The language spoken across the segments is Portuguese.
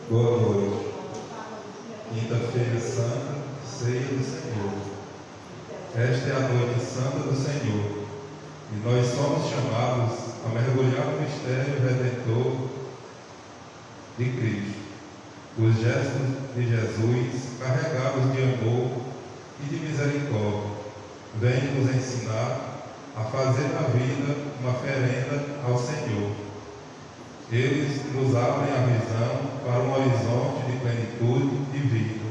Boa noite. Quinta-feira Santa, Ceia do Senhor. Esta é a noite santa do Senhor, e nós somos chamados a mergulhar no mistério redentor de Cristo. Os gestos de Jesus, carregados de amor e de misericórdia, vêm nos ensinar a fazer da vida uma oferenda ao Senhor. Eles nos abrem a visão para um horizonte de plenitude e vida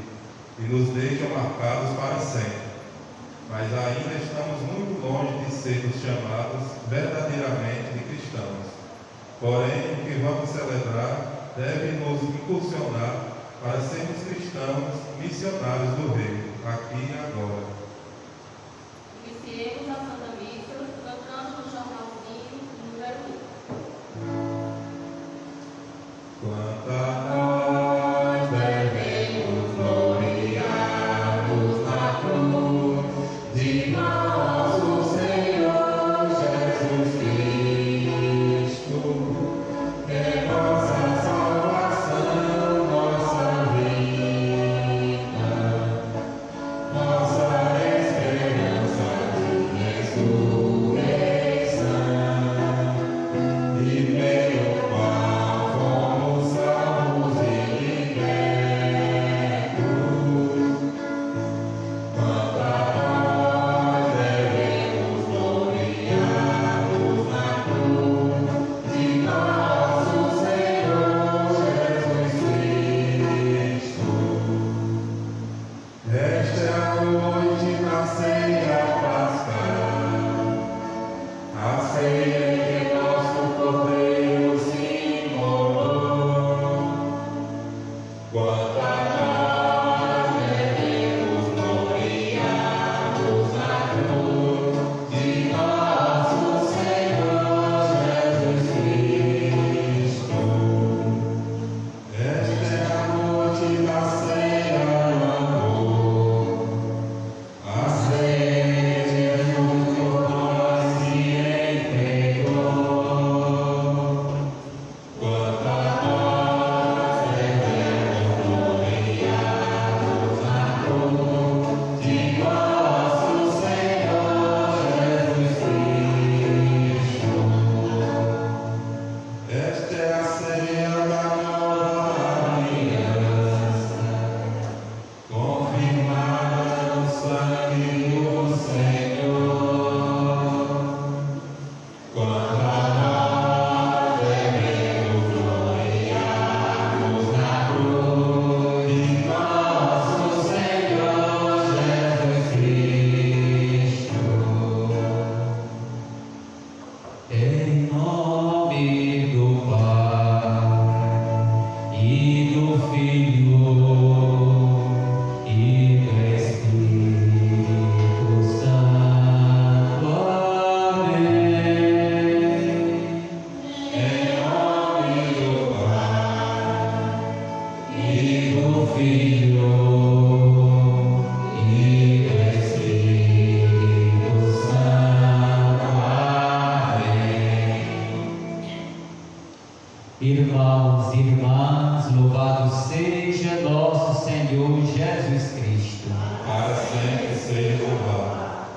e nos deixam marcados para sempre. Mas ainda estamos muito longe de sermos chamados verdadeiramente de cristãos. Porém, o que vamos celebrar deve nos impulsionar para sermos cristãos missionários do Reino, aqui e agora. Iniciemos a Santa Missa cantando o jornalzinho número 1. Quanto a nós devemos gloriar-nos na cruz de nosso Senhor Jesus Cristo, é nossa salvação, nossa vida, nossa esperança de ressurreição, e meio qual fomos salvos e libertos. Quanto a nós devemos gloriar-nos na cruz de nosso Senhor Jesus Cristo. Esta é a noite da ceia pascal, a ceia em que nosso Cordeiro se imolou. Quanto a nós devemos gloriar-nos na cruz de nosso Senhor Jesus Cristo. Esta é a noite da ceia do amor, a ceia de Jesus por nós se entregou. Quanto a nós devemos Irmãos e irmãs, louvado seja nosso Senhor Jesus Cristo. Para sempre seja louvado.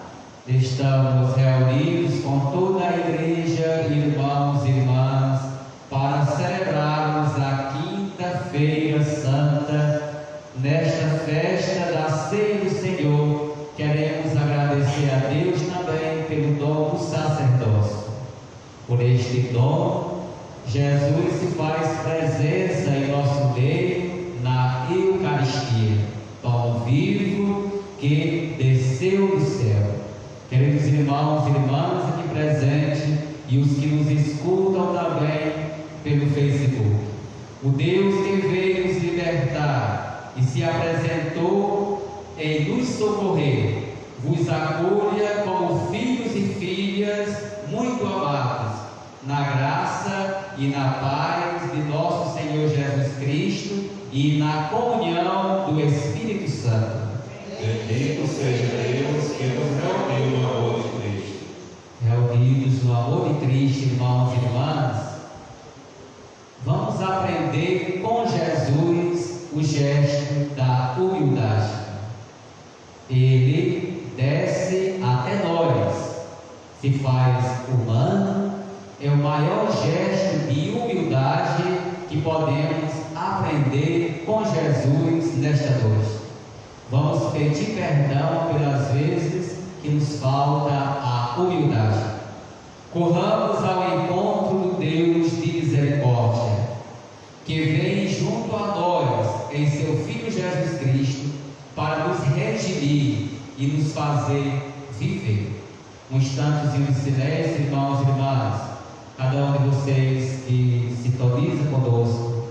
Estamos reunidos com toda a igreja, irmãos e irmãs, para celebrarmos a Quinta-feira Santa. Nesta festa da Ceia do Senhor, queremos agradecer a Deus também pelo dom do sacerdócio. Por este dom, Jesus se faz presença em nosso meio na Eucaristia, pão vivo que desceu do céu. Queridos irmãos e irmãs aqui presentes e os que nos escutam também pelo Facebook, o Deus que veio nos libertar e se apresentou em nos socorrer, vos acolha como filhos e filhas muito amados, na graça e na paz de nosso Senhor Jesus Cristo e na comunhão do Espírito Santo. Bendito seja Deus que nos reuniu no amor de Cristo. Reunidos no amor de Cristo, irmãos e irmãs, vamos aprender com Jesus o gesto da humildade. Ele desce até nós, se faz humano. É o maior gesto de humildade que podemos aprender com Jesus nesta noite. Vamos pedir perdão pelas vezes que nos falta a humildade. Corramos ao encontro do Deus de misericórdia, que vem junto a nós em seu Filho Jesus Cristo para nos redimir e nos fazer viver. Um instantezinho de silêncio, irmãos e irmãs. Cada um de vocês que sintoniza conosco,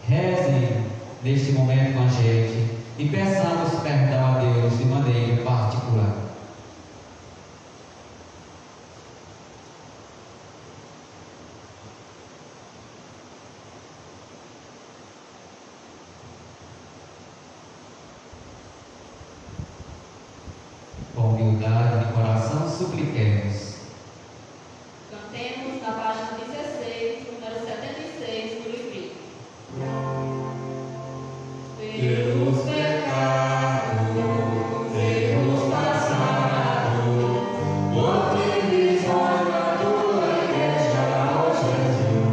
rezem neste momento com a gente e peçamos perdão a Deus de maneira particular. Com humildade de coração, supliquemos. Cantemos na página 16, número 76 do livrinho. Pelos pecados, temos passado, porque visões tua igreja, ó Jesus.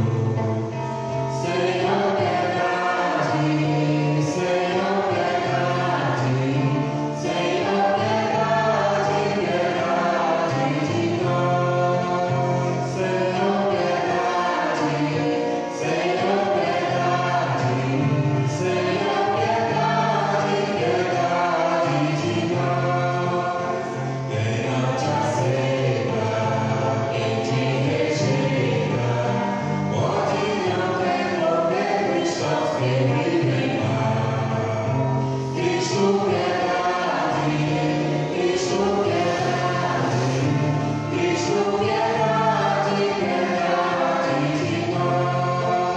Senhor, piedade, Senhor, piedade, Senhor, piedade, piedade de nós. Senhor, piedade, Senhor, piedade, Senhor, piedade, piedade de nós. Quem não te aceita, quem te rejeita, pode não ter poder, cristãos que vivem mal. Cristo, piedade, Cristo, piedade, Cristo, piedade, piedade de nós.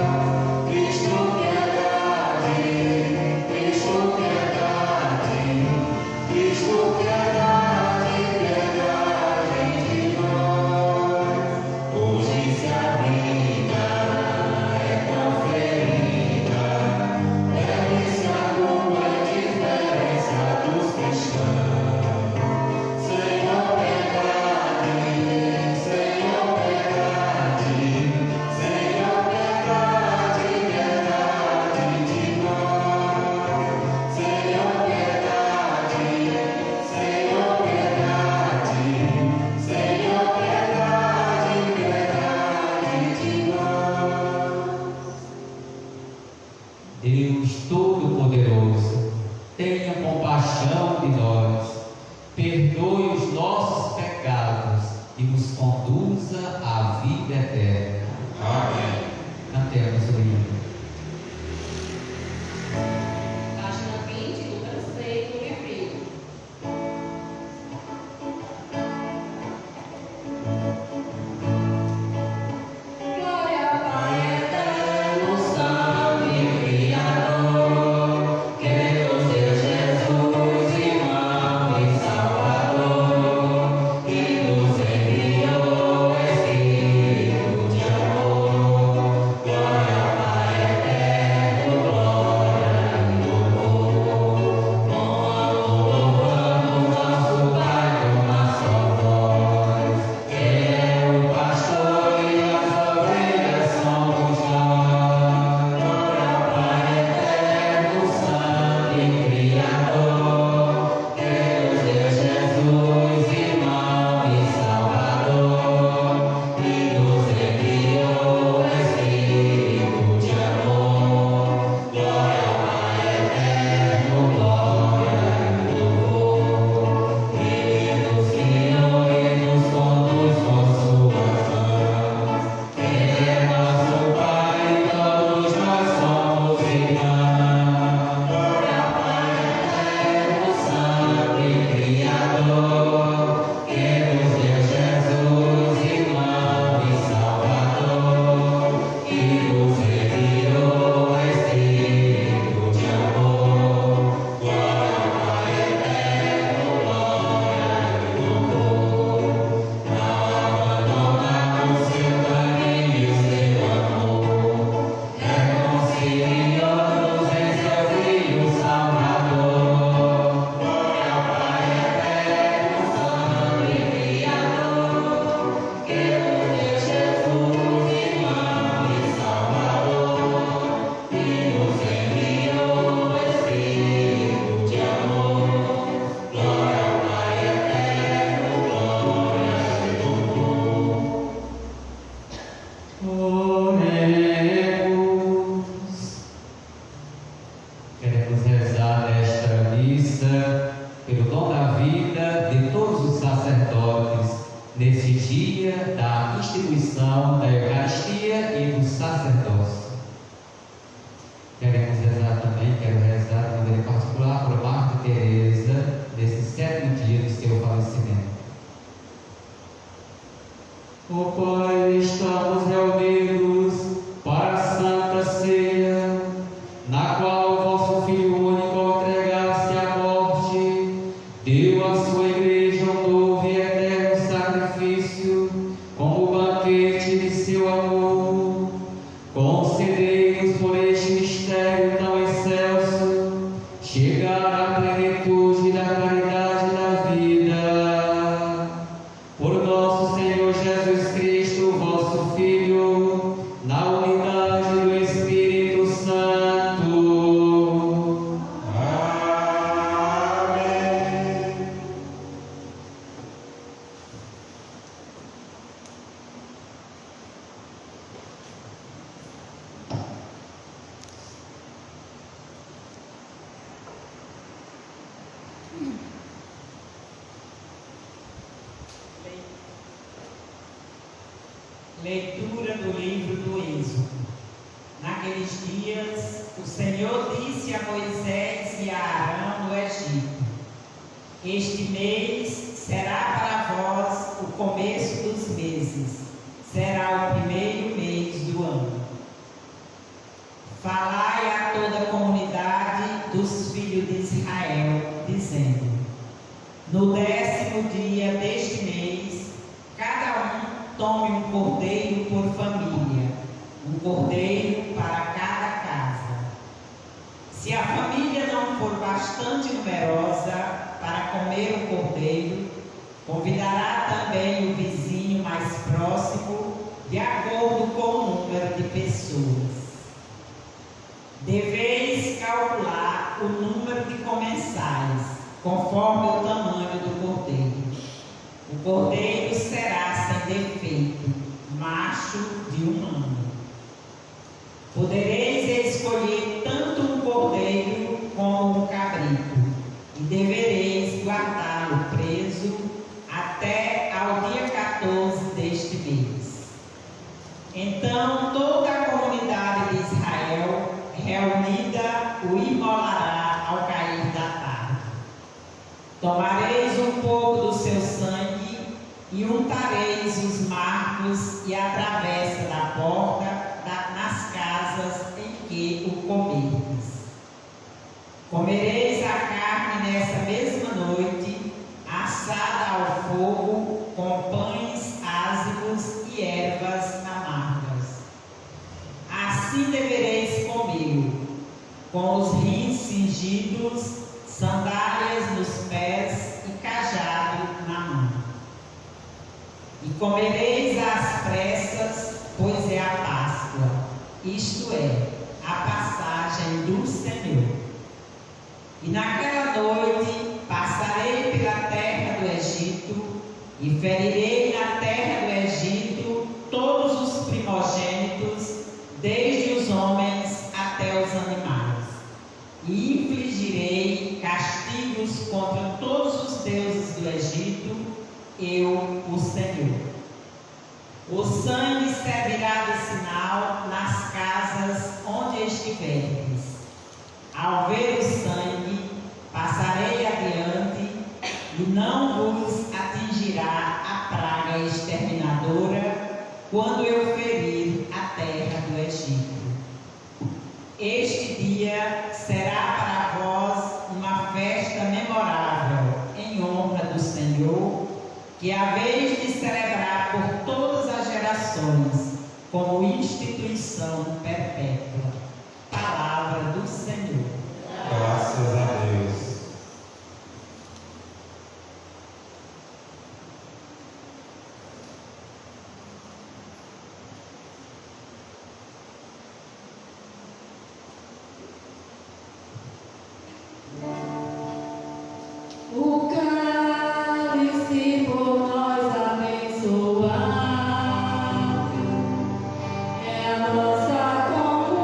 Cristo, piedade, Cristo, piedade, Cristo, piedade, piedade de nós. Hoje se a vida é tão ferida, deve-se a culpa e diferença dos cristãos. Senhor, piedade, Senhor, piedade, Senhor, piedade, piedade de nós. Senhor, piedade, Senhor, piedade, Senhor, piedade, piedade de nós. Deus Todo-Poderoso, tenha compaixão de nós, perdoe os nossos pecados e nos conduza à vida eterna. Amém. Cantemos o hino. Página 20, número 6 do livrinho. Glória ao Pai eterno, Santo e Criador, que Queremos rezar nesta missa pelo dom da vida de todos os sacerdotes, nesse dia da instituição da Eucaristia e do sacerdócio. Queremos rezar também, quero rezar de maneira particular por Marta Teresa, nesse 7º dia do seu falecimento. Ó Pai, estamos reunidos para a Santa Ceia, na qual o vosso Filho único, ao entregar-se à morte, deu à sua Igreja um novo e eterno sacrifício, como banquete de seu amor. Concedei-nos por este mistério tão excelso chegar à plenitude da caridade e da vida. Por nosso Senhor Jesus Cristo, vosso Filho, na unidade do Espírito Santo. Amém. Leitura do livro do Êxodo. Naqueles dias, o Senhor disse a Moisés e a Arão no Egito: Este mês será para vós o começo dos meses, será o primeiro mês do ano. Falai a toda a comunidade dos filhos de Israel, dizendo: No 10º dia deste mês, cada um tome um cordeiro por família, um cordeiro para cada casa. Se a família não for bastante numerosa para comer o cordeiro, convidará também o vizinho mais próximo, de acordo com o número de pessoas. Deveis calcular o número de comensais, conforme o tamanho do cordeiro. O cordeiro será sem defeito, macho de 1 ano. Podereis escolher tanto um cordeiro como um cabrito, e devereis guardá-lo preso até ao dia 14 deste mês. Então toda a comunidade de Israel, reunida, o imolará ao cair da tarde. Tomareis um pouco do seu sangue e untareis os marcos e a travessa da porta nas casas em que o comerdes. Comereis a carne nessa mesma noite, assada ao fogo, com pães ázimos e ervas amargas. Assim devereis comer, com os rins cingidos, sandálias nos pés e cajado na mão. E comereis às pressas, pois é a Páscoa, isto é, a passagem do Senhor. E naquela noite passarei pela terra do Egito, e ferirei na terra do Egito todos os primogênitos, desde os homens até os animais. E infligirei castigos contra todos os deuses do Egito, eu, o Senhor. O sangue servirá de sinal nas casas onde estiverdes. Ao ver o sangue, passarei adiante, e não vos atingirá a praga exterminadora quando eu ferir a terra do Egito. Este dia será para vós uma festa memorável em honra do Senhor, que haveis de celebrar por todas as gerações, como instituição perpétua. Palavra do Senhor. Graças a Deus. O cálice por nós abençoado é a nossa comunhão.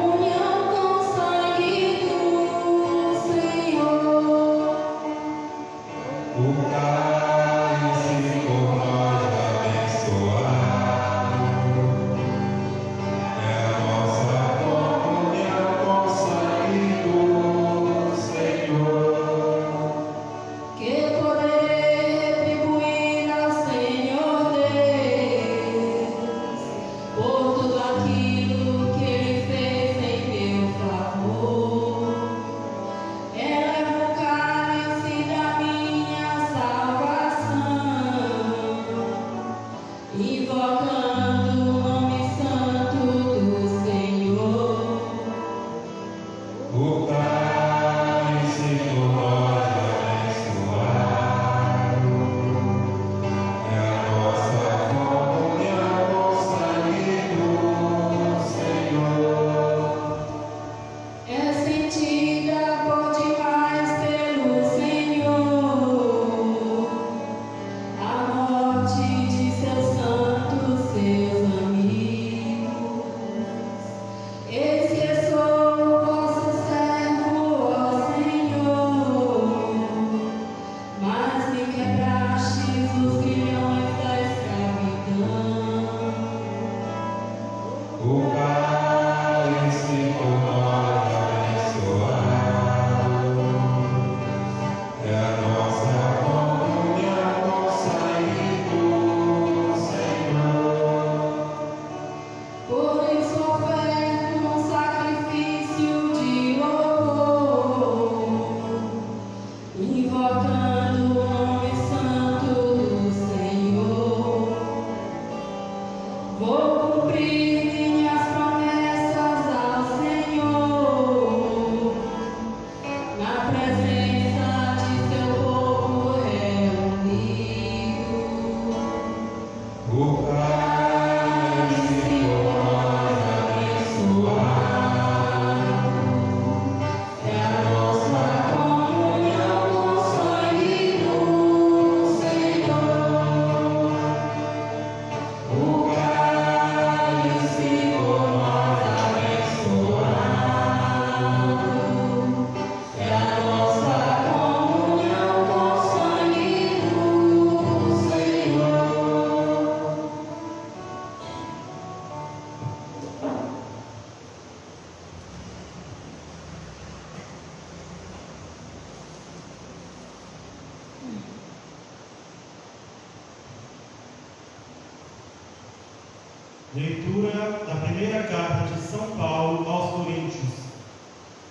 Leitura da primeira carta de São Paulo aos Coríntios.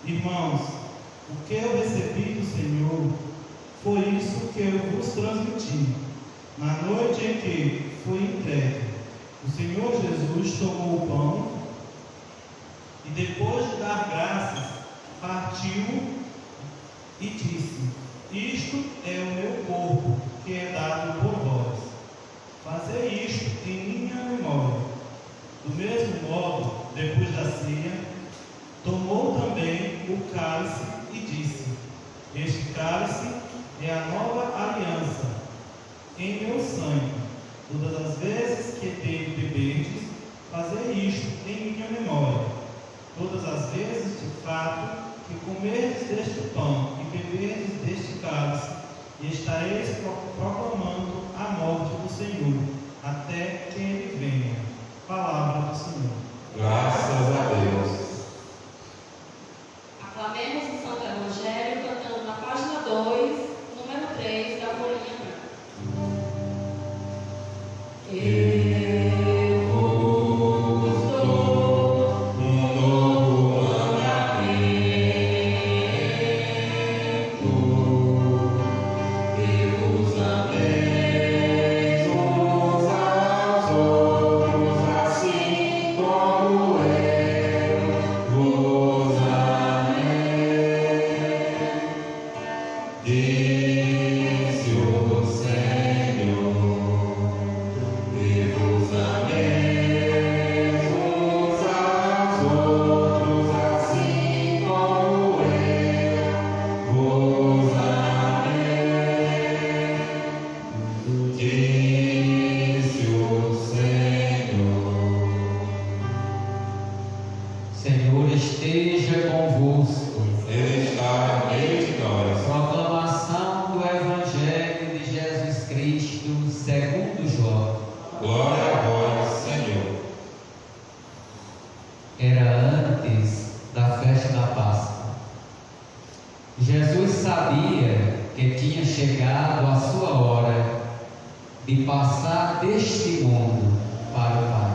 Irmãos, o que eu recebi do Senhor foi isso que eu vos transmiti. Na noite em que foi entregue, o Senhor Jesus tomou o pão e, depois de dar graças, partiu e disse: Isto é o meu corpo, que é dado por vós. Fazei isto em minha memória. Do mesmo modo, depois da ceia, tomou também o cálice e disse: Este cálice é a nova aliança em meu sangue. Todas as vezes que dele beberdes, fazei isto em minha memória. Todas as vezes, de fato, que comerdes deste pão e beberdes deste cálice, e estareis proclamando a morte do Senhor, até que ele venha. Palavra do Senhor. Graças a Deus. Aclamemos o Santo Evangelho cantando na página 2, número 3 da folhinha branca. Eu vos dou um novo mandamento, que vos ameis uns aos outros, assim como eu vos amei. Disse o Senhor, e vos ameis uns aos outros, assim como eu vos amei. Disse o Senhor. Senhor esteja convosco. Ele está no meio de nós. Proclamação do Evangelho de Jesus Cristo segundo João. Glória a vós, Senhor. Era antes da festa da Páscoa. Jesus sabia que tinha chegado a sua hora de passar deste mundo para o Pai.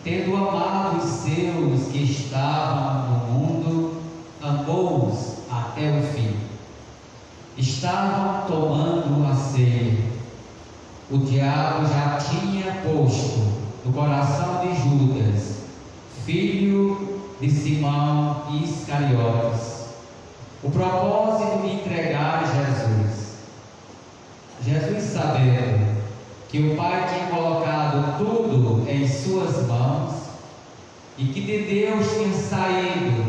Tendo amado os seus que estavam no mundo, amou-os até o fim. Estavam tomando a ceia. O diabo já tinha posto no coração de Judas, filho de Simão e Iscariotes, o propósito de entregar Jesus. Jesus, sabendo que o Pai tinha colocado tudo em suas mãos e que de Deus tinha saído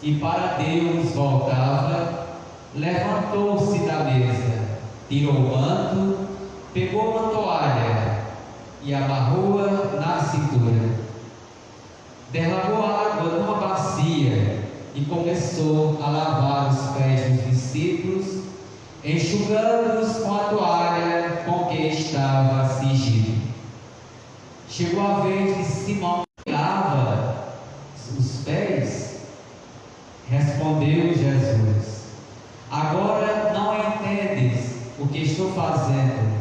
e para Deus voltava, levantou-se da mesa, tirou o manto, pegou uma toalha e amarrou-a na cintura. Derramou água numa bacia e começou a lavar os pés dos discípulos, enxugando-os com a toalha com que estava cingido. Chegou a vez de Simão que lava os pés. Respondeu Jesus: Agora não entendes o que estou fazendo,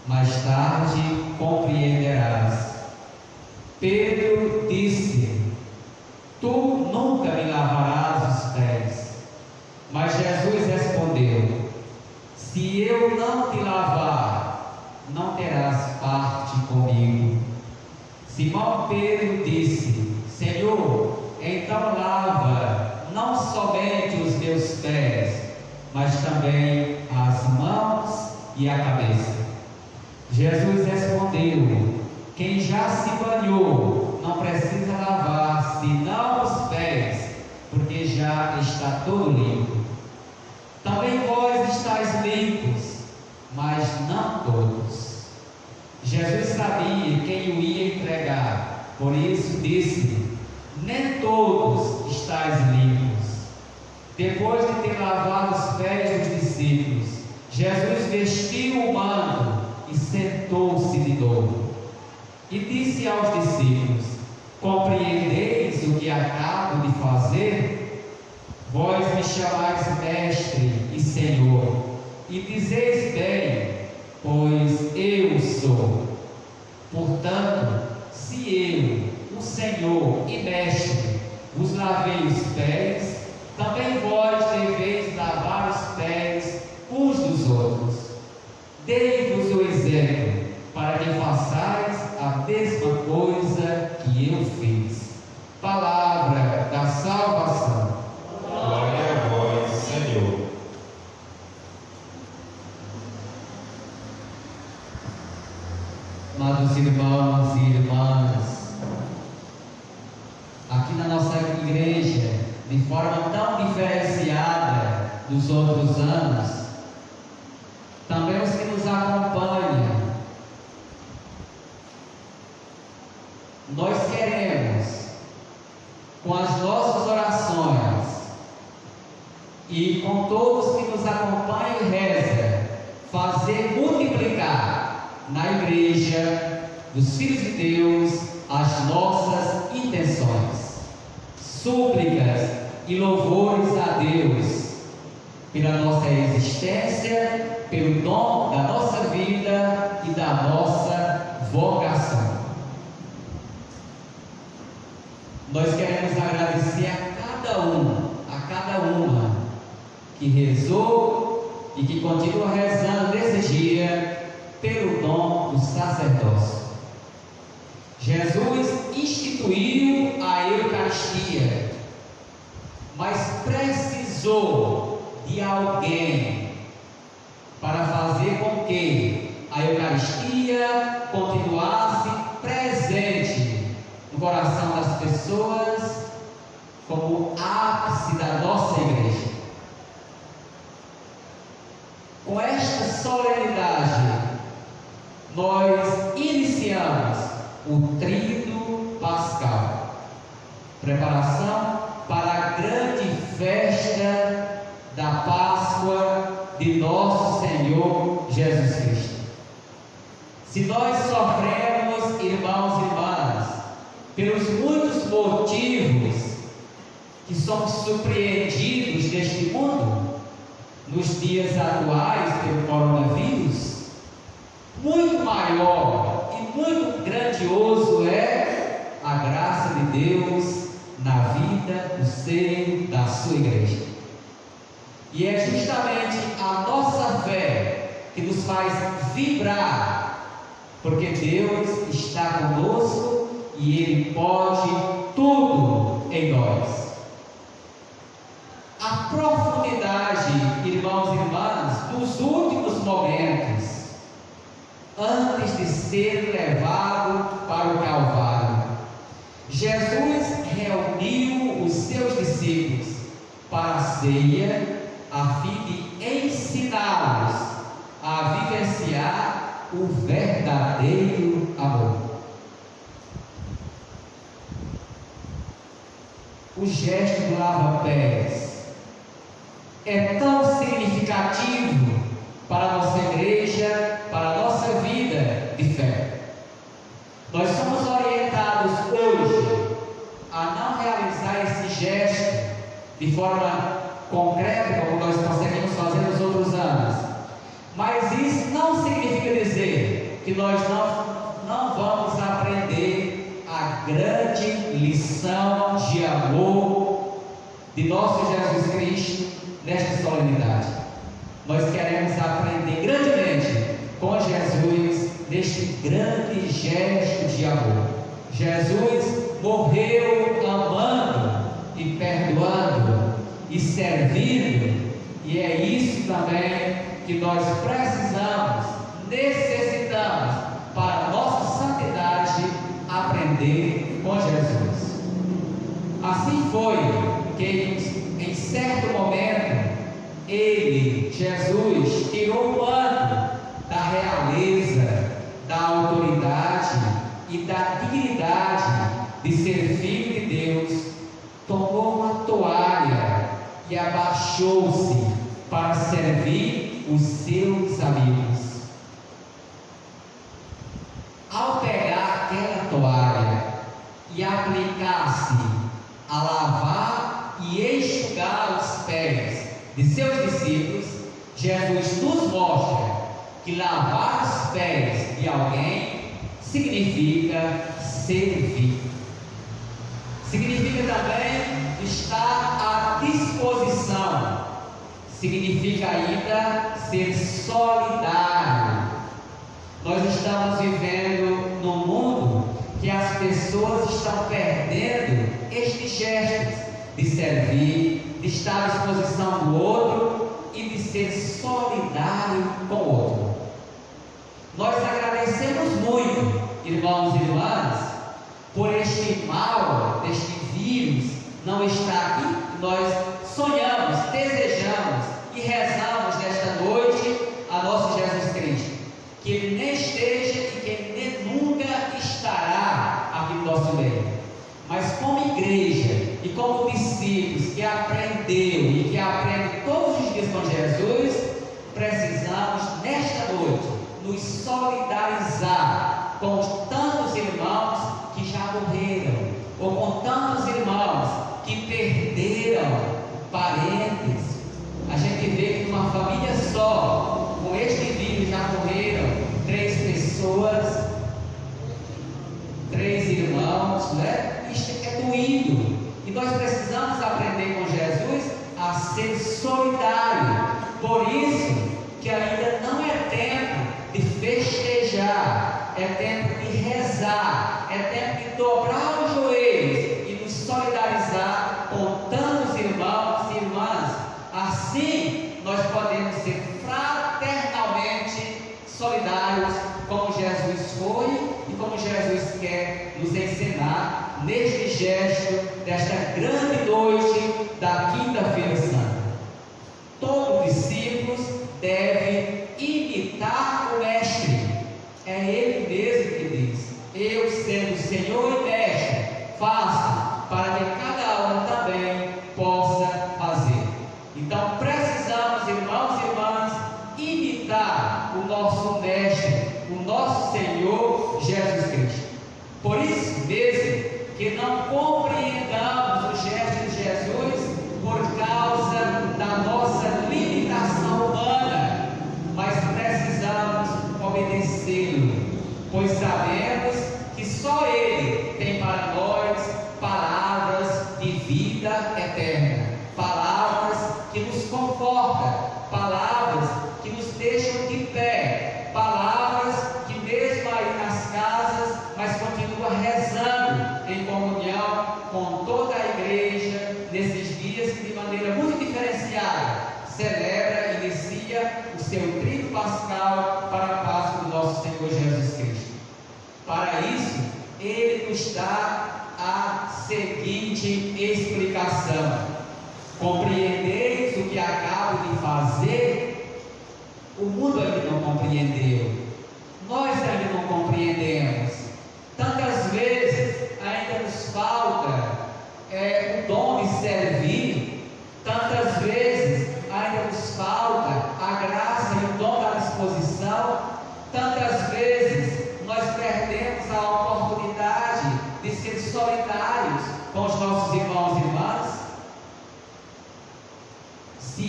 mais tarde compreenderás. Pedro disse: Tu nunca me lavarás os pés. Mas Jesus respondeu: Se eu não te lavar, não terás parte comigo. Simão Pedro disse: Senhor, então lava não somente os meus pés, mas também as mãos e a cabeça. Jesus respondeu: Quem já se banhou não precisa lavar senão os pés, porque já está todo limpo. Também vós estáis limpos, mas não todos. Jesus sabia quem o ia entregar, por isso disse: Nem todos estáis limpos. Depois de ter lavado os pés dos discípulos, Jesus vestiu o manto e sentou-se de novo. E disse aos discípulos: Compreendeis o que acabo de fazer? Vós me chamais mestre e Senhor, e dizeis bem, pois eu sou. Portanto, se eu, o Senhor e Mestre, vos lavei os pés, também vós deveis lavar os pés uns dos outros. Dei-vos o exemplo, para que façais a mesma coisa que eu fiz. Palavra da salvação. Glória a vós, Senhor. Amados irmãos e irmãs, aqui na nossa igreja, de forma tão diferenciada dos outros anos, também os que nos acompanham, nós queremos, com as nossas orações e com todos que nos acompanham e rezam, fazer multiplicar na igreja dos filhos de Deus as nossas intenções, súplicas e louvores a Deus pela nossa existência, pelo dom da nossa vida e da nossa vocação. Nós queremos agradecer a cada uma que rezou e que continua rezando nesse dia pelo dom do sacerdócio. Jesus instituiu a Eucaristia, mas precisou de alguém para fazer com que a Eucaristia continuasse presente no coração das pessoas como ápice da nossa igreja. Com esta solenidade, nós iniciamos o Tríduo Pascal, preparação para a grande festa da Páscoa de nosso Senhor Jesus Cristo. Se nós sofremos, irmãos e irmãs, pelos muitos motivos que somos surpreendidos neste mundo, nos dias atuais pelo coronavírus, muito maior e muito grandioso é a graça de Deus na vida do seio da sua igreja. E é justamente a nossa fé que nos faz vibrar, porque Deus está conosco e Ele pode tudo em nós. A profundidade, irmãos e irmãs, dos últimos momentos, antes de ser levado para o Calvário, Jesus reuniu os seus discípulos para a ceia, a fim de ensiná-los a vivenciar o verdadeiro amor. O gesto do lava-pés é tão significativo para a nossa igreja, para a nossa vida de fé. Nós somos orientados hoje a não realizar esse gesto de forma concreta, como nós conseguimos fazer nos outros anos. Mas isso não significa dizer que nós não vamos aprender a grande lição de amor de nosso Jesus Cristo nesta solenidade. Nós queremos aprender grandemente com Jesus neste grande gesto de amor. Jesus morreu amando e perdoando e servindo, e é isso também que nós precisamos, necessitamos para a nossa santidade aprender com Jesus. Assim foi que em certo momento Ele, Jesus, tirou o manto da realeza, da autoridade e da dignidade de ser filho de Deus, tomou uma toalha e abaixou-se para servir os seus amigos. Ao pegar aquela toalha e aplicar-se a lavar e enxugar os pés de seus discípulos, Jesus nos mostra que lavar os pés de alguém significa servir. Significa também estar à disposição. Significa ainda ser solidário. Nós estamos vivendo num mundo que as pessoas estão perdendo estes gestos de servir, de estar à disposição do outro e de ser solidário com o outro. Nós agradecemos muito, irmãos e irmãs, por este mal, deste vírus não estar aqui. Nós sonhamos, desejamos e rezamos nesta noite a nosso Jesus Cristo, que Ele nem esteja e que Ele nem nunca estará aqui no nosso meio. Mas como igreja e como discípulos que aprendeu e que aprende todos os dias com Jesus, precisamos nesta noite nos solidarizar com tantos irmãos que já morreram, ou com tantos irmãos que perderam parentes. A gente vê que numa família só, com este vírus já morreram 3 pessoas, 3 irmãos, né? Isto é doído. E nós precisamos aprender com Jesus a ser solidário. Por isso que ainda não é tempo de festejar, é tempo de rezar, é tempo de dobrar os joelhos e nos solidarizar com tantos irmãos e irmãs. Assim nós podemos ser fraternalmente solidários, como Jesus foi e como Jesus quer nos ensinar neste gesto desta grande noite da Quinta-feira Santa. Todo discípulo deve imitar o Mestre. É Ele mesmo que diz: eu, sendo Senhor e Mestre, faço para que cada um também possa fazer. Então precisamos, irmãos e irmãs, imitar o nosso Mestre, o nosso Senhor Jesus Cristo. Por isso mesmo que não compreendamos o gesto de Jesus por causa da nossa limitação humana, mas precisamos obedecê-lo, pois sabemos que só Ele tem para nós palavras de vida eterna, palavras que nos confortam, palavras que nos deixam de pé, palavras que mesmo aí nas casas, mas continua rezando em comunhão com toda a igreja nesses dias que de maneira muito diferenciada celebra e inicia o seu trido pascal para a Páscoa do nosso Senhor Jesus Cristo. Para isso, Ele nos dá a seguinte explicação: compreendeis o que acabo de fazer? O mundo ainda não compreendeu, nós ainda não compreendemos. Tantas vezes ainda nos falta o dom de servir, tantas vezes ainda nos falta a graça e o dom da disposição, tantas vezes nós perdemos a oportunidade de ser solidários com os nossos irmãos e irmãs. Se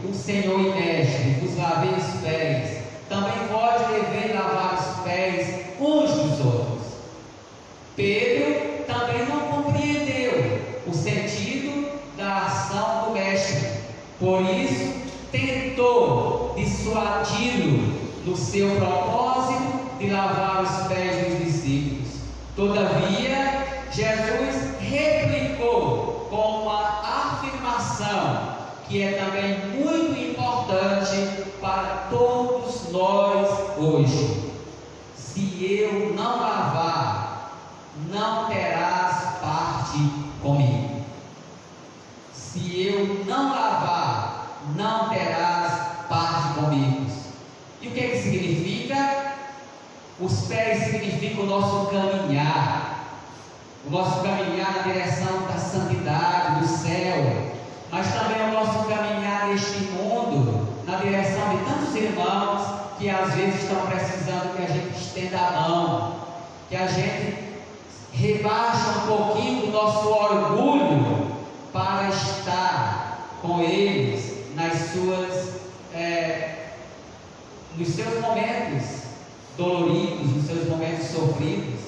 eu, o Senhor e Mestre, vos lavei os pés, também vós deveis lavar os pés uns dos outros. Pedro também não compreendeu o sentido da ação do Mestre, por isso tentou dissuadi-lo no seu propósito de lavar os pés dos discípulos. Todavia, Jesus replicou com uma afirmação que é também muito importante para todos nós hoje: se eu não lavar, não terás parte comigo. Se eu não lavar, não terás parte comigo. E o que é que significa? Os pés significam o nosso caminhar na direção da santidade, do céu, mas também o nosso caminhar neste mundo, na direção de tantos irmãos que às vezes estão precisando que a gente estenda a mão, que a gente rebaixa um pouquinho do nosso orgulho para estar com eles nos seus momentos doloridos, nos seus momentos sofridos.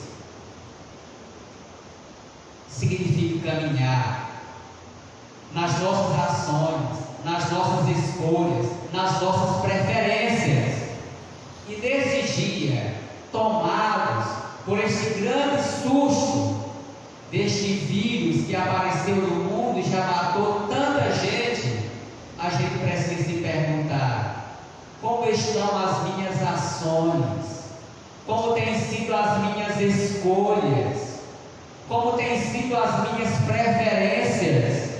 caminhar, nas nossas ações, nas nossas escolhas, nas nossas preferências. E nesse dia, tomados por este grande susto deste vírus que apareceu no mundo e já matou tanta gente, a gente precisa se perguntar: como estão as minhas ações? Como têm sido as minhas escolhas? Como têm sido as minhas preferências?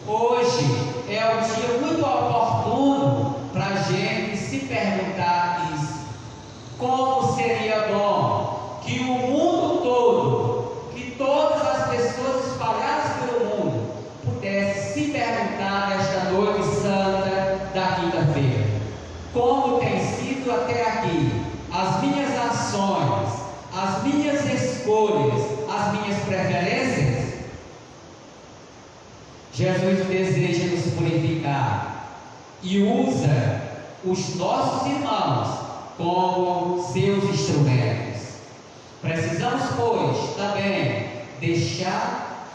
Hoje é um dia muito oportuno para a gente se perguntar isso. Como seria bom que o mundo todo, que todas as pessoas espalhadas pelo mundo, pudessem se perguntar nesta noite santa da quinta-feira: como tem sido até aqui as minhas ações, as minhas escolhas, as minhas preferências? Jesus deseja nos purificar e usa os nossos irmãos como seus instrumentos. Precisamos, pois, também deixar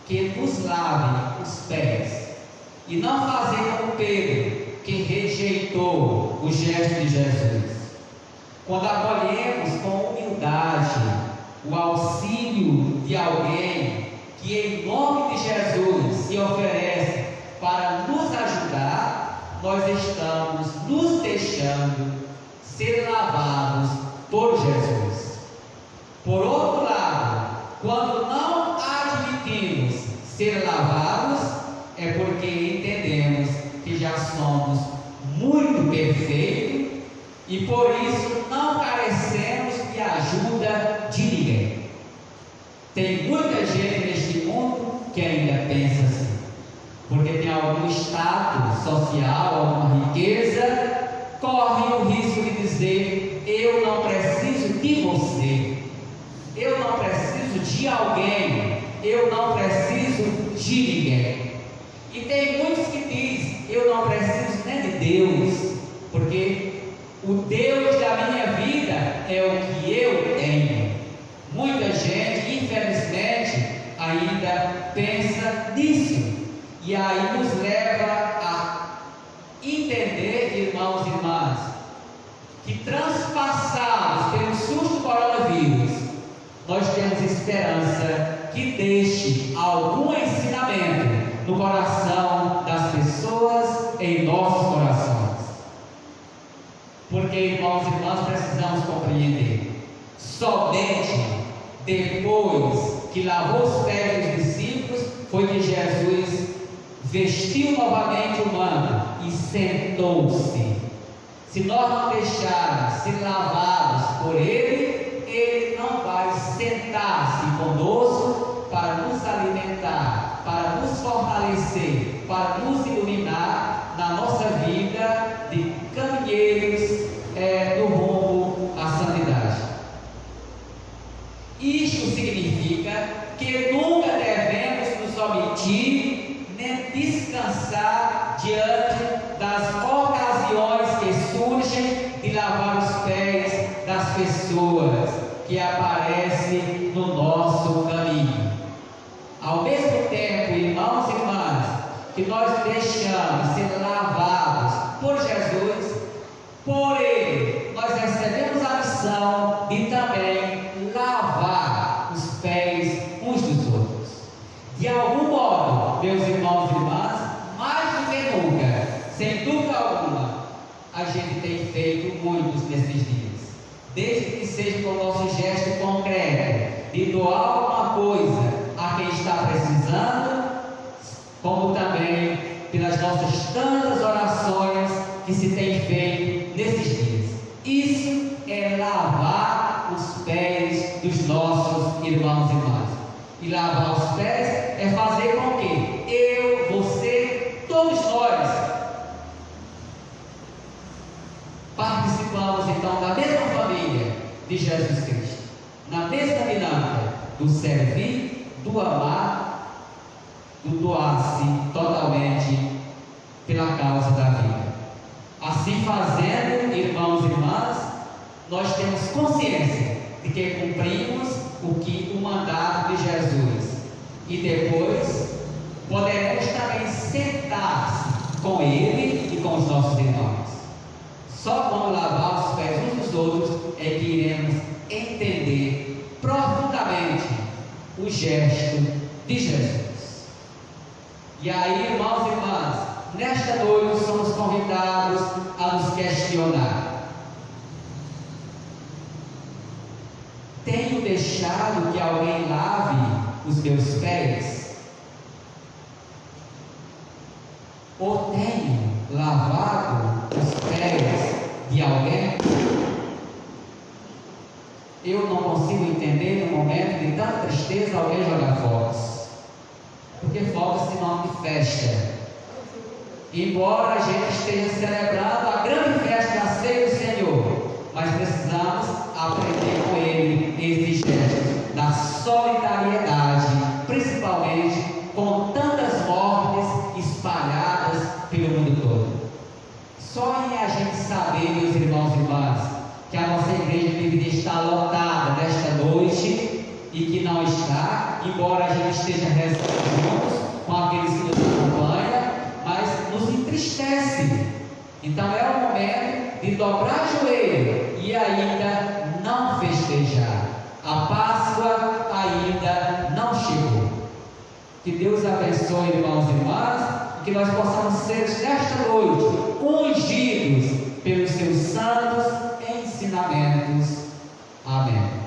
que nos lavem os pés e não fazer como Pedro, que rejeitou o gesto de Jesus. Quando acolhemos com humildade o auxílio de alguém que em nome de Jesus se oferece para nos ajudar, nós estamos nos deixando ser lavados por Jesus. Por outro lado, quando não admitimos ser lavados, é porque entendemos que já somos muito perfeitos e por isso não carecemos de ajuda de ninguém. Tem muita gente neste mundo que ainda pensa assim, porque tem algum status social, alguma riqueza, corre o risco de dizer: eu não preciso de você, eu não preciso de alguém, eu não preciso de ninguém. E tem muitos que dizem: eu não preciso nem de Deus, porque o Deus da minha vida é o que eu tenho. Muita gente, infelizmente, ainda pensa nisso, e aí nos leva a entender, irmãos e irmãs, que transpassados pelo susto coronavírus, nós temos esperança que deixe algum ensinamento no coração das pessoas, em nossos corações. Porque, irmãos e irmãs, precisamos compreender: somente depois que lavou os pés dos discípulos foi que Jesus vestiu novamente o manto e sentou-se. Se nós não deixarmos ser lavados por Ele, Ele não vai sentar-se conosco para nos alimentar, para nos fortalecer, para nos iluminar na nossa vida de caminheiros no rumo à santidade. Isto significa que nunca devemos nos omitir nem descansar diante das ocasiões que surgem de lavar os pés das pessoas que aparecem no nosso caminho. Ao mesmo tempo, irmãos e irmãs, que nós deixamos ser lavados por Jesus, por Ele, nós recebemos a missão de também lavar os pés uns dos outros. De algum modo, meus irmãos e irmãs, mais do que nunca, sem dúvida alguma, a gente tem feito muitos nesses dias. Desde que seja com o nosso gesto concreto de doar alguma coisa a quem está precisando, como também pelas nossas tantas orações que se tem feito nesses dias. Isso é lavar os pés dos nossos irmãos e irmãs. E lavar os pés é fazer com que eu, você, todos nós participamos então da mesma família de Jesus Cristo, na mesma dinâmica do servir, do amar, do doar-se totalmente pela causa da vida. Assim fazendo, irmãos e irmãs, nós temos consciência de que cumprimos o mandato de Jesus, E depois poderemos também sentar-se com Ele e com os nossos irmãos. Só quando lavar os pés uns dos outros é que iremos entender profundamente o gesto de Jesus. E aí, irmãos e irmãs, nesta noite somos convidados a nos questionar: tenho deixado que alguém lave os meus pés? Ou tenho lavado os pés de alguém? Eu não consigo entender no momento de tanta tristeza alguém jogar fogos, porque fogos é sinônimo de festa. Embora a gente esteja celebrando a grande festa da ceia do Senhor, mas precisamos aprender com Ele esse gesto da solidariedade, principalmente com tantas mortes espalhadas pelo mundo todo. Só em a gente saber, meus irmãos e irmãs, que a nossa igreja deveria estar lotada nesta noite e que não está, embora a gente esteja rezando juntos com aqueles que nos acompanham, mas nos entristece. Então é o momento de dobrar joelho e ainda não festejar. A Páscoa ainda não chegou. Que Deus abençoe, irmãos e irmãs, e que nós possamos ser nesta noite ungidos pelos seus santos ensinamentos. Amém.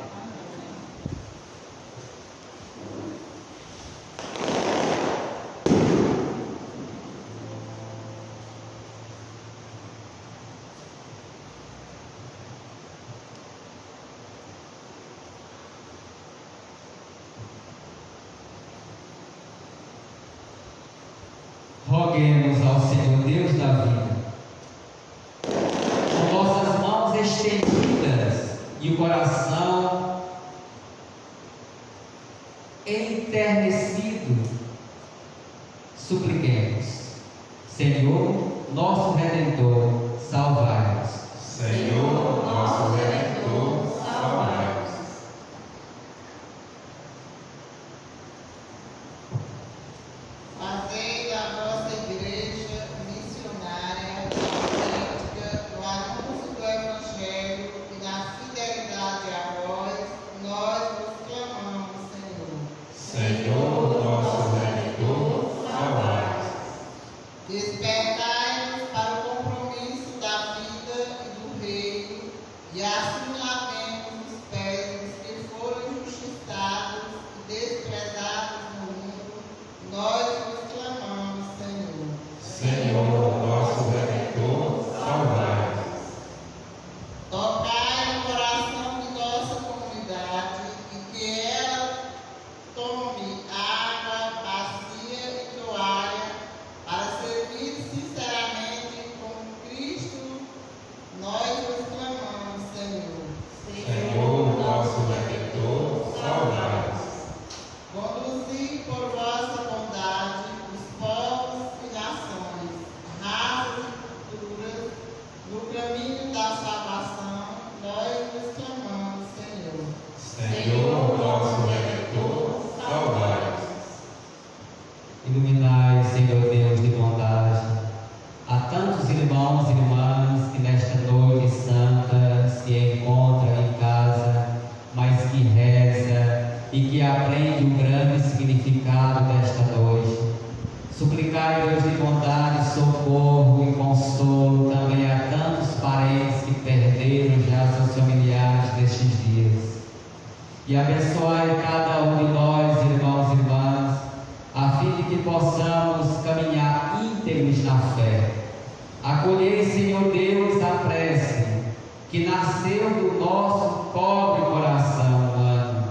Roguemos ao Senhor Deus da vida, com nossas mãos estendidas e o coração enternecido, supliquemos: Senhor, nosso Redentor, salvai-nos. Senhor, nosso Redentor, salvai-nos. Fazei da vossa igreja missionária autêntica no anúncio do Evangelho e na fidelidade a vós, nós vos clamamos, Senhor. Senhor, nosso Redentor, salvai-nos. Despertai-nos para o compromisso da vida e do reino, e assim lavemos os pés dos que foram injustiçados e desprezados no mundo, nós vos clamamos, Senhor. Senhor, nosso Redentor, salvai-nos. Tocai o coração de nossa comunidade e que ela tome água, bacia e toalha para servir sinceramente como Cristo. Nós vos clamamos, Senhor. Senhor, nosso Redentor, salvai-nos. Conduzi por vossa bondade os povos e nações, raças e culturas, no caminho da salvação. Nós vos clamamos, Senhor. Senhor, nosso Redentor, salvai-nos. Iluminai, Senhor Deus de bondade, a tantos irmãos e irmãs que nesta noite santa se encontram em casa, mas que reza e que aprende o grande significado desta noite. Suplicai, Deus de bondade, socorro e consolo também a tantos parentes que perderam já seus familiares nestes dias. E abençoai cada um de nós, irmãos e irmãs, a fim de que possamos caminhar íntegros na fé. Acolhei, Senhor Deus, a prece que nasceu do nosso pobre coração humano,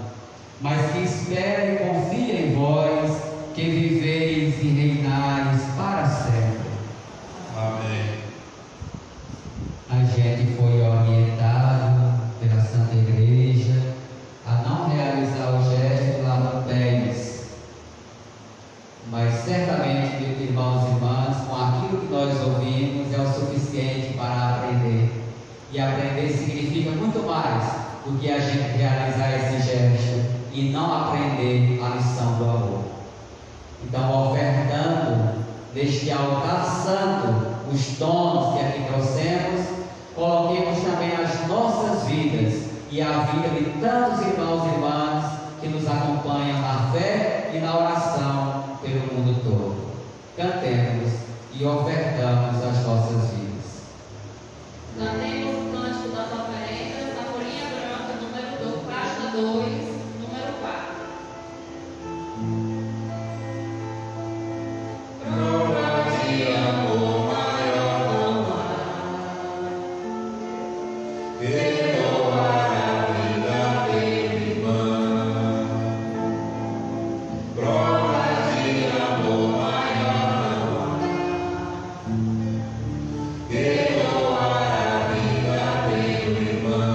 mas que espera e confia em vós, que viveis e reinais para sempre. Amém. A gente foi orientado pela Santa Igreja a não realizar o gesto lavando pés, mas certamente, meus irmãos e irmãs, com aquilo que nós ouvimos é o suficiente para aprender. E aprender significa muito mais do que a gente realizar esse gesto e não aprender a lição do amor. Então, ofertando neste altar santo os dons que aqui trouxemos, coloquemos também as nossas vidas e a vida de tantos irmãos e irmãs que nos acompanham na fé e na oração pelo mundo todo. Cantemos e ofertamos as nossas vidas. Cantemos o cântico das oferendas na folhinha branca, número 2, página 2, número 4. Prova de amor maior não há, que doar a vida pelo irmão. Prova de amor maior não há, que doar a vida pelo irmão.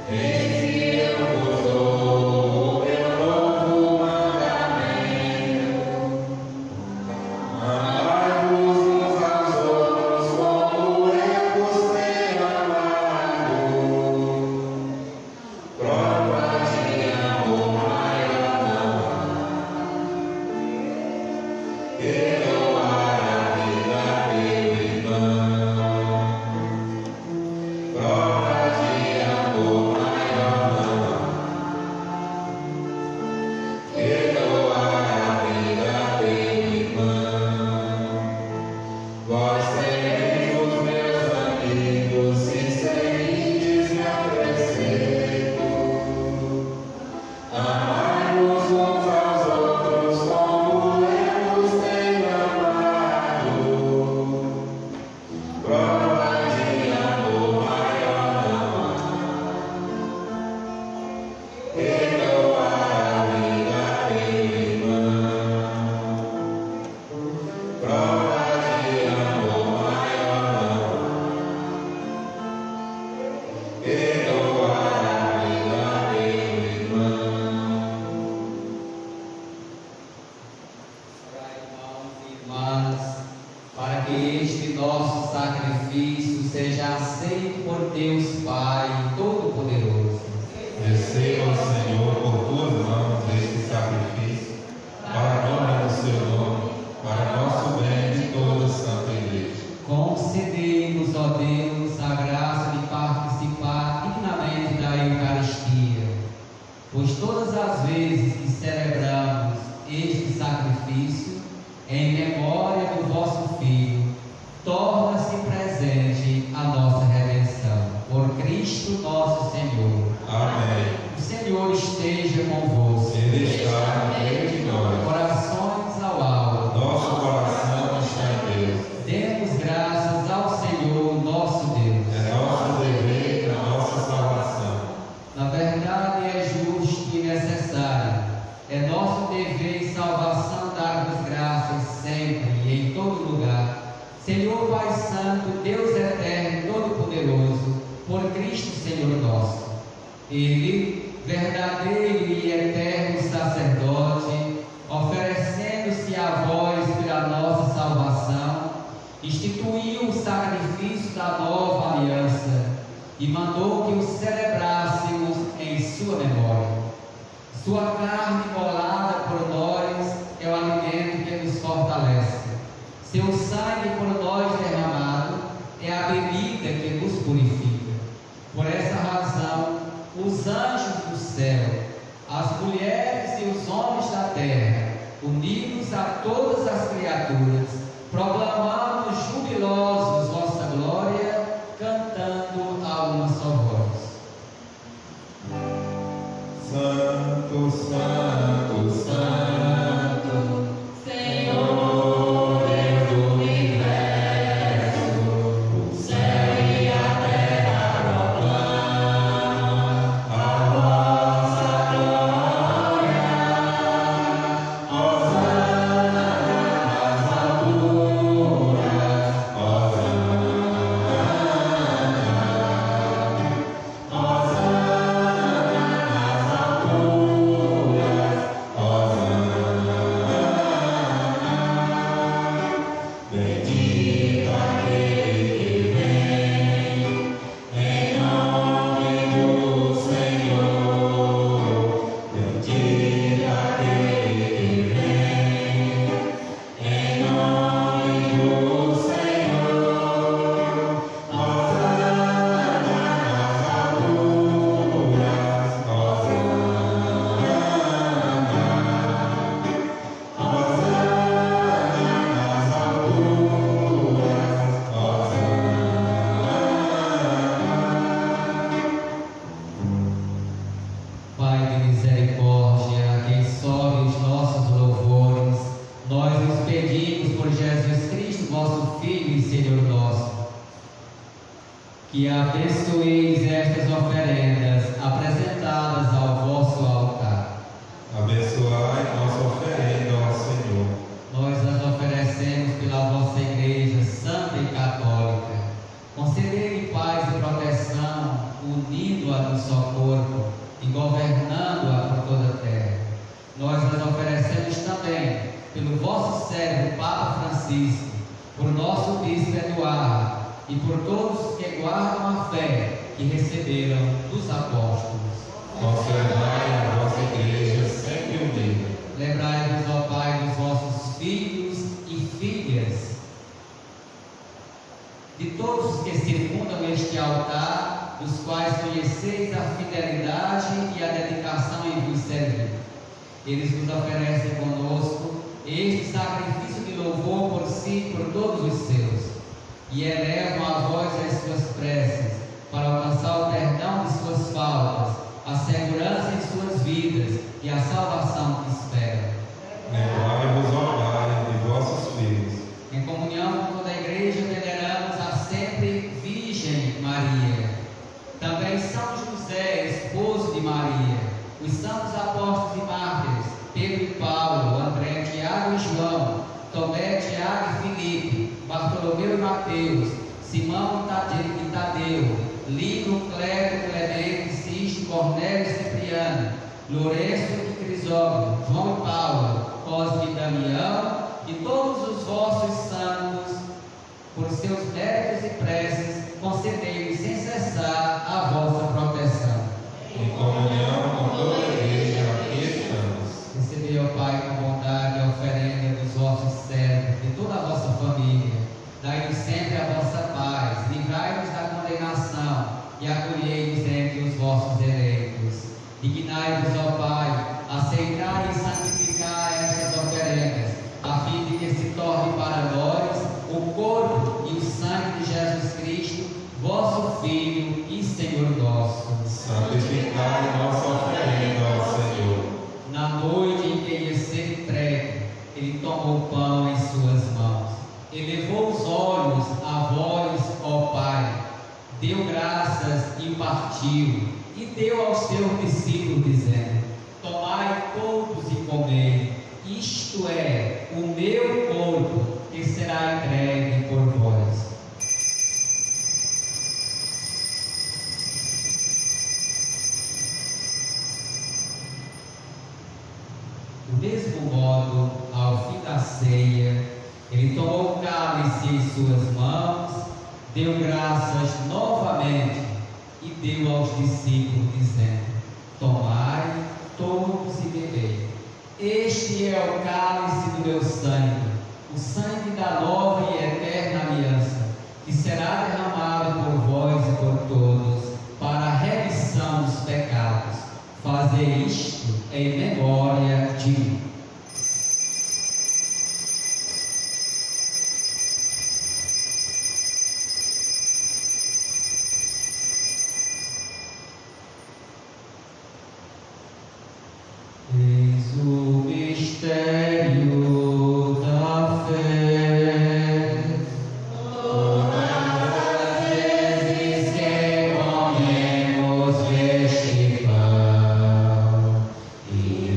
Eis que eu vos dou meu novo mandamento: amai-vos uns aos outros como eu vos tenho amado. Prova de amor maior não há, que doar a vida pelo irmão. Prova de amor maior não há, que doar a vida pelo irmão. Vós sereis os meus amigos se seguirdes meu preceito. Amai-vos uns aos outros como eu vos tenho amado. Prova de amor maior não há, que doar a vida pelo irmão. Prova de amor maior não há, que doar a vida pelo irmão. Orai, irmãos e irmãs, para que este nosso sacrifício seja aceito por Deus Pai Todo-Poderoso. Receba, Senhor, por tuas mãos este sacrifício, para a glória do seu nome, para nosso bem e de toda a Santa Igreja. Concedei-nos, ó Deus, a graça de participar dignamente da Eucaristia, pois todas as vezes que celebramos este sacrifício, em memória do vosso Filho, torna-se presente a nossa redenção. Por Cristo nosso Senhor. Amém. O Senhor esteja convosco. Ele está no meio de nós. Corações ao alto. Nosso coração está em Deus. Demos graças ao Senhor nosso Deus. É nosso dever e a nossa salvação. Na verdade é justo e necessário. É nosso dever e salvação dar-vos graças sempre e em todo lugar. Senhor Pai Santo, Deus eterno e todo-poderoso, por Cristo Senhor nosso. Ele, verdadeiro e eterno sacerdote, oferecendo-se a vós pela nossa salvação, instituiu o sacrifício da nova aliança e mandou que o celebrássemos em sua memória. Sua carne imolada por nós é o alimento que nos fortalece. Seu sangue por nós derramado é a bebida que nos purifica. Por essa razão, os anjos do céu, as mulheres e os homens da terra, unidos a todas as criaturas, proclamando jubilosos vossa glória, cantando a uma só voz. Santo, Santo, Santo, Senhor Deus do universo, o céu e a terra proclamam a vossa glória. Hosana nas pedimos por Jesus Cristo, vosso Filho e Senhor nosso, que abençoeis estas oferendas apresentadas ao vosso altar. Abençoai nossa oferenda ao Senhor. Nós as oferecemos pela vossa Igreja Santa e Católica. Concedei paz e proteção, unindo-a no só corpo e governando-a por toda a terra. Nós as oferecemos também pelo vosso servo Papa Francisco, por nosso Bispo Eduardo e por todos os que guardam a fé que receberam dos apóstolos. Conservai a vossa Igreja sempre unida. Lembrai-vos, ó Pai, dos vossos filhos e filhas, de todos os que circundam este altar, dos quais conheceis a fidelidade e a dedicação em vos servir. Eles vos oferecem conosco este sacrifício de louvor por si e por todos os seus, e elevam a vós as suas preces, para alcançar o perdão de suas faltas, a segurança em suas vidas e a salvação que esperam. Lembrai-vos, ó Pai, de vossos filhos. Em comunhão com toda a Igreja, veneramos a sempre Virgem Maria, também São José, esposo de Maria, os santos apóstolos e mártires, Pedro e Paulo, André, Tiago e João, Tomé, Tiago e Filipe, Bartolomeu e Mateus, Simão e Tadeu, Lino, Cleto, Clemente, Sisto, Cornélio e Cipriano, Lourenço e Crisógono, João e Paulo, Cosme e Damião, e todos os vossos santos, por seus méritos e preces, concedei-lhes sem cessar a vossa proteção. Em comunhão com toda a Igreja, aqui estamos. Recebei, ó Pai, com bondade a oferenda dos vossos servos, de toda a vossa família. Dai-nos sempre a vossa paz, livrai-nos da condenação e acolhei-nos entre os vossos eleitos. Dignai-vos, ó Pai, aceitar e santificar estas oferendas, a fim de que se torne para nós o corpo e o sangue de Jesus Cristo, vosso Filho e Senhor nosso. Santificai nossa oferenda ao Senhor. Na noite em que ia ser entregue, ele tomou o pão em suas mãos, elevou os olhos a vós, ó Pai, deu graças e partiu, e deu aos seus discípulos, dizendo: tomai todos e comei, isto é o meu corpo, que será entregue por vós. Do mesmo modo, ao fim da ceia, ele tomou o cálice em suas mãos, deu graças novamente e deu aos discípulos, dizendo: tomai todos e bebei. Este é o cálice do meu sangue, o sangue da nova e eterna aliança, que será derramado por vós e por todos, para a remissão dos pecados. Fazei isto em memória de mim. Eis o mistério da fé. Todas as vezes que comemos este pão e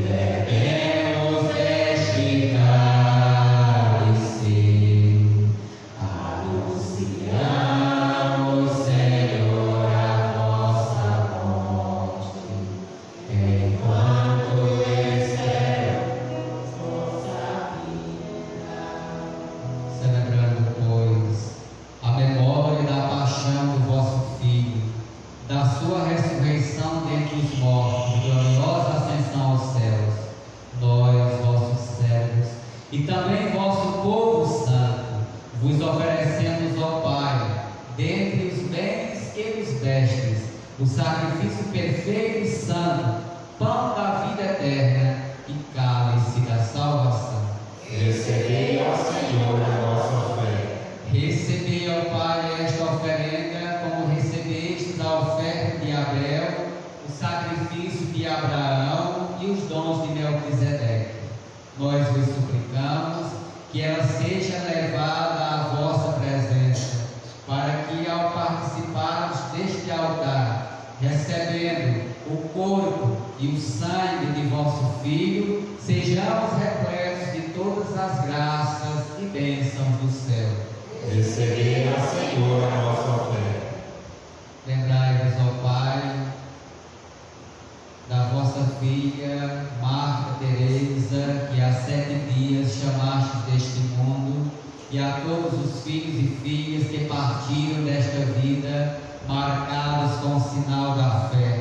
bebemos deste cálice, anunciamos, Senhor, a vossa morte, enquanto esperamos vossa vinda. Celebrando, pois, a memória da paixão do vosso Filho, da sua ressurreição dentre os mortos, gloriosa ascensão aos céus, nós, vossos servos, e também vosso povo santo, vos oferecemos, ó Pai, dentre os bens que vos destes, o sacrifício perfeito e santo, pão da vida eterna e cálice da salvação. Recebei, ó Senhor, a nossa oferta. Recebei, ó Pai, esta oferenda, como recebestes a oferta de Abel, o sacrifício de Abraão e os dons de Melquisedeque. Nós vos suplicamos que ela seja levada à vossa presença, para que ao participarmos deste altar, recebendo o corpo e o sangue de vosso Filho, sejamos repletos de todas as graças e bênçãos do céu. Recebei, Senhor, a nossa oferta. Lembrai-vos, ó Pai, da vossa filha Marta Teresa, que há 7 dias chamastes deste mundo, e a todos os filhos e filhas que partiram desta vida, marcados com o sinal da fé.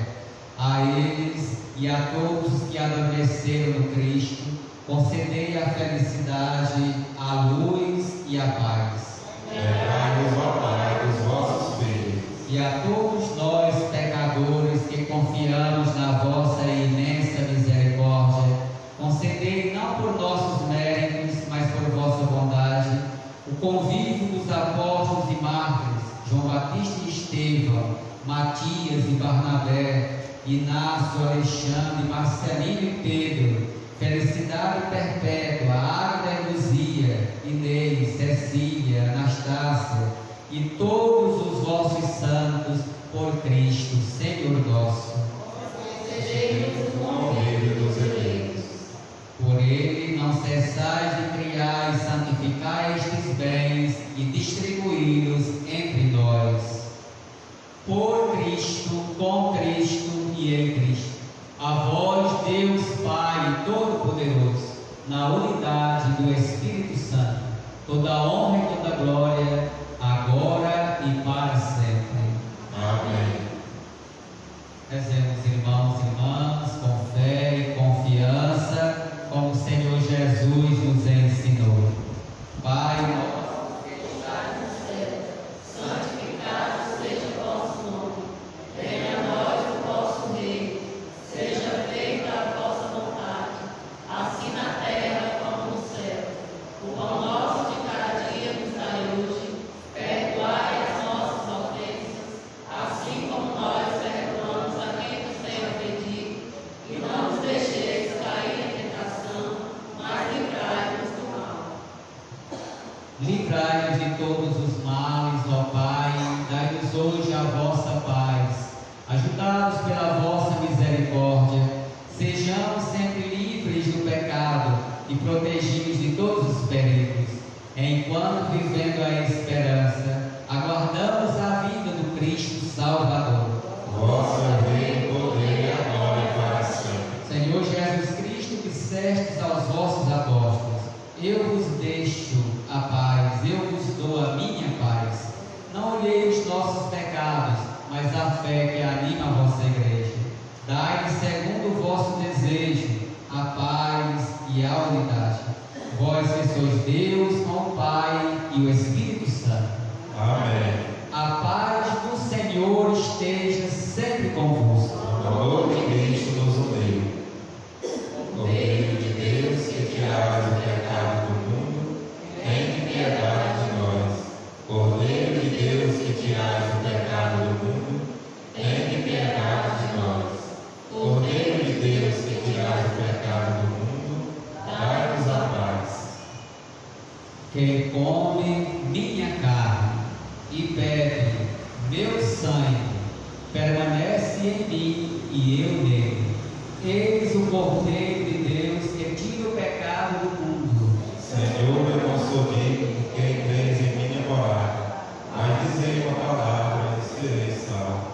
A eles e a todos os que adormeceram no Cristo, concedei a felicidade, a luz e a paz. Lembrai-vos, ó Pai, dos vossos filhos. E a todos nós, pecadores, que confiamos na vossa imensa misericórdia, concedei não por nossos méritos, mas por vossa bondade, o convívio dos apóstolos e mártires, João Batista e Estevão, Matias e Barnabé, Inácio, Alexandre, Marcelino e Pedro, felicidade perpétua, Águeda e Luzia, Inês, Cecília, Anastácia e todos os vossos santos, por Cristo, Senhor nosso. Concedei-nos o Convívio dos eleitos. Por ele não cessais de criar e santificar estes bens e distribuí-los entre nós. Por Cristo, com Cristo e em Cristo. A vós, Deus Pai Todo-Poderoso, na unidade do Espírito Santo, toda a honra e toda a glória, agora e para sempre. Amém. Rezemos, irmãos e irmãs, com fé e confiança, como o Senhor Jesus nos ensinou. Pai nosso, que estás no céu, santificado seja o vosso nome. Venha a nós o vosso reino. Seja feita a vossa vontade, assim na terra como no céu. O pão nosso de cada dia nos dai hoje. Perdoai as nossas ofensas, assim como nós perdoamos a quem nos tem ofendido. E não nos deixeis cair em tentação, mas livrai-nos do mal. livrai-nos de todos os males, ó Pai, dai-nos hoje a vossa paz. Ajudados pela vossa misericórdia, sejamos sempre livres do pecado e protegidos de todos os perigos, enquanto, vivendo a esperança, aguardamos a vinda do Cristo Salvador. Vosso é o reino, o poder e a glória para sempre. Senhor Jesus Cristo, dissestes aos vossos apóstolos: eu vos deixo a paz, eu vos dou a minha paz. Não olhei os nossos pecados, mas a fé que anima a vossa igreja. Dai-lhe, segundo o vosso desejo, a paz e a unidade. Vós que sois Deus, com o Pai e o Espírito Santo. Amém. A paz do Senhor esteja sempre convosco. O amor de Cristo nos uniu. Cordeiro de Deus, que tirais o pecado do mundo, tem piedade de nós. Cordeiro de Deus, que tirais o pecado do mundo, tem piedade de nós. Cordeiro de Deus, que tirais o pecado do mundo, dai-nos a paz. Quem come minha carne e bebe meu sangue, permanece em mim e eu nele. Eis o Cordeiro de Deus que tira o pecado do mundo. Senhor, eu não sou digno de quem vens em minha morada, mas dizei uma palavra e serei salvo.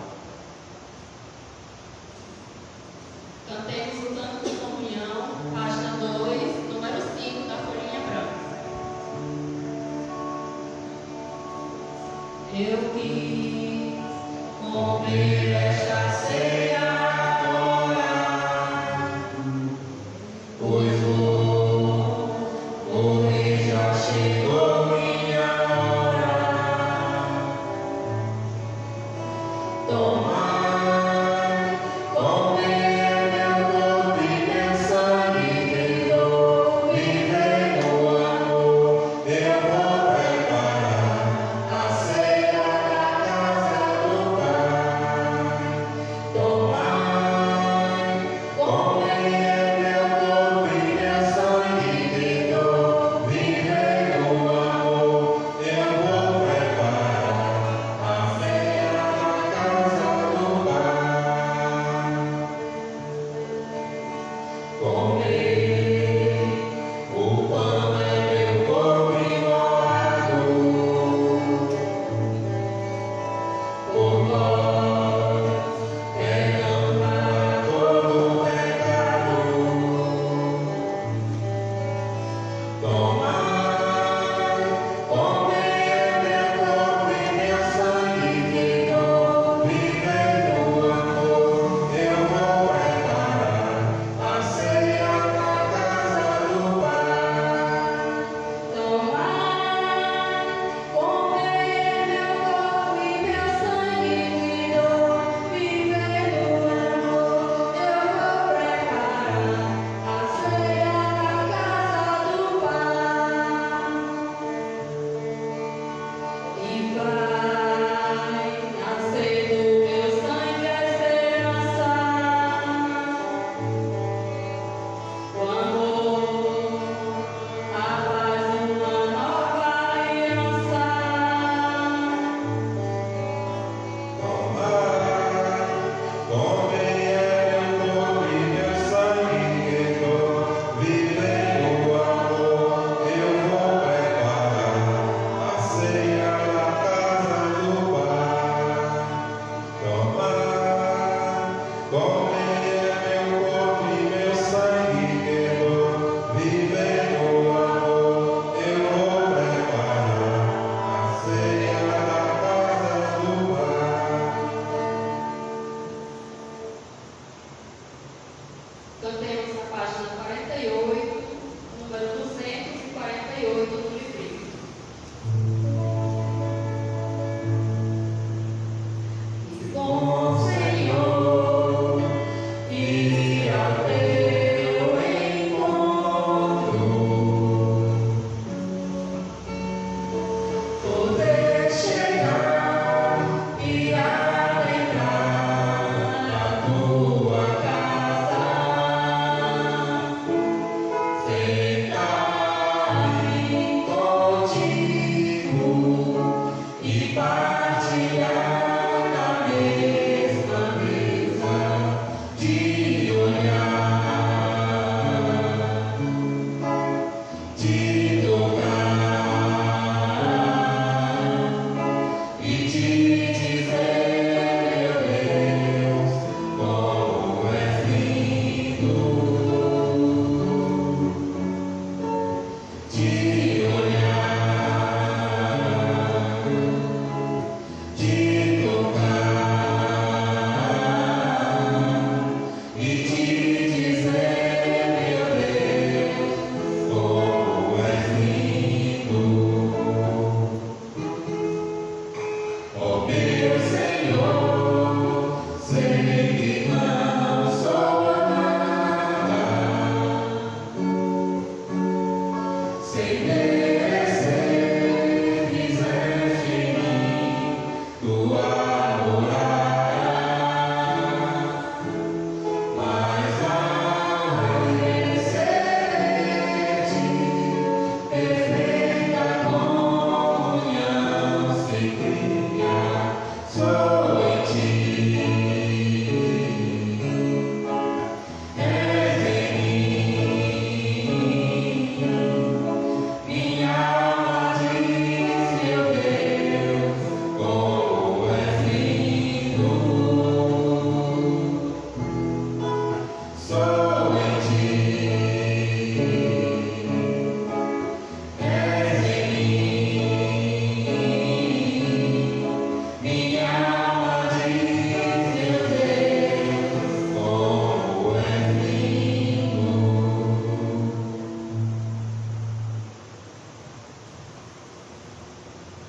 Cantemos o canto de comunhão, página 2, número 5 da folhinha branca. Eu quis comer esta ceia agora, Pois hoje já chegou minha hora. tomai, comer meu corpo e meu sangue, que dou, viver no amor. Eu vou preparar a ceia na casa do Pai. Tomai,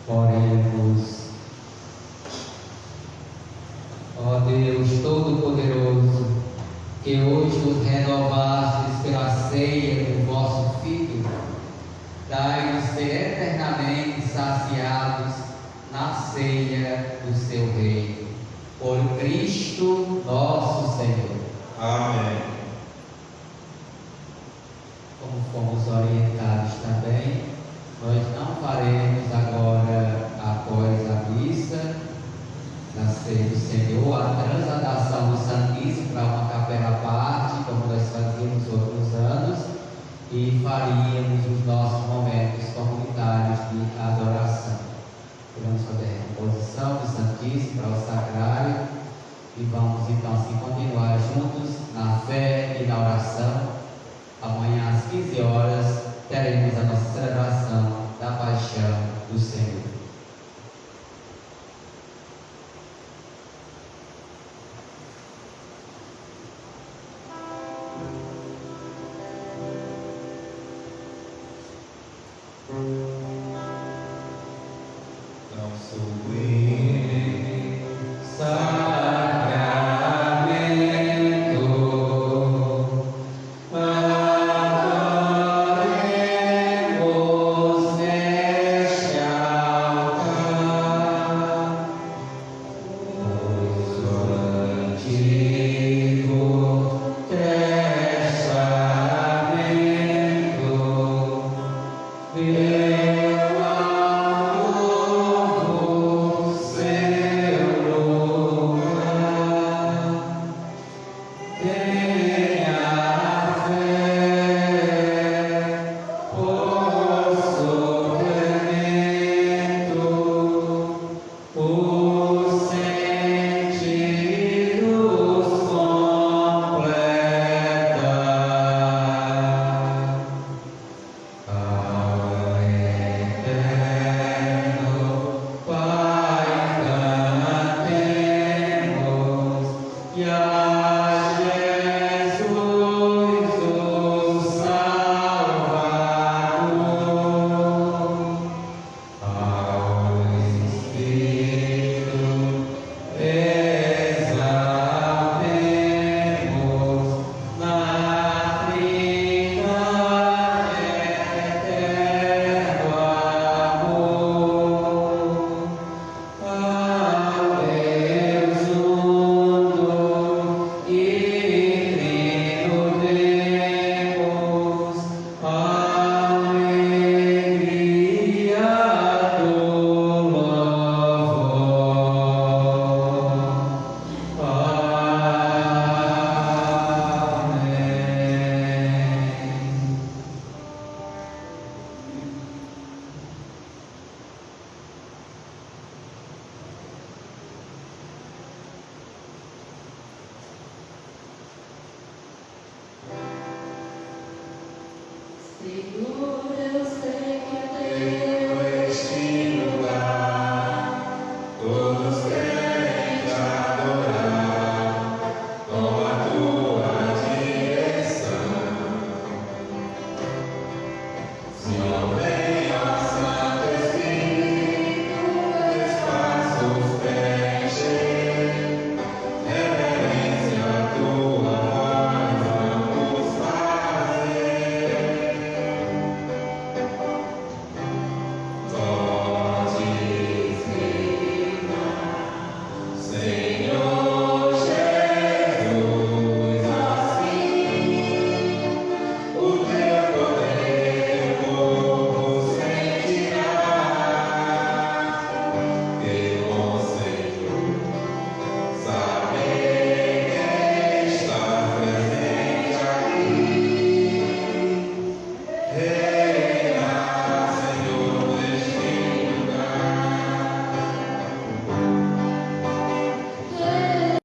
Oremos. Ó Deus Todo-Poderoso, que hoje nos renovastes pela ceia do vosso Filho, dai-nos ser eternamente saciados na ceia do seu Reino. Por Cristo nosso Senhor. Amém. Como fomos orientados também, nós não faremos agora, após a missa da ceia do Senhor, a transladação do Santíssimo para uma capela à parte, como nós fazíamos outros anos, e faríamos os nossos momentos comunitários de adoração. Vamos fazer a reposição do Santíssimo para o Sacrário e vamos então assim continuar juntos na fé e na oração. Amanhã às 15 horas teremos a nossa celebração da Paixão do Senhor. Não sou eu,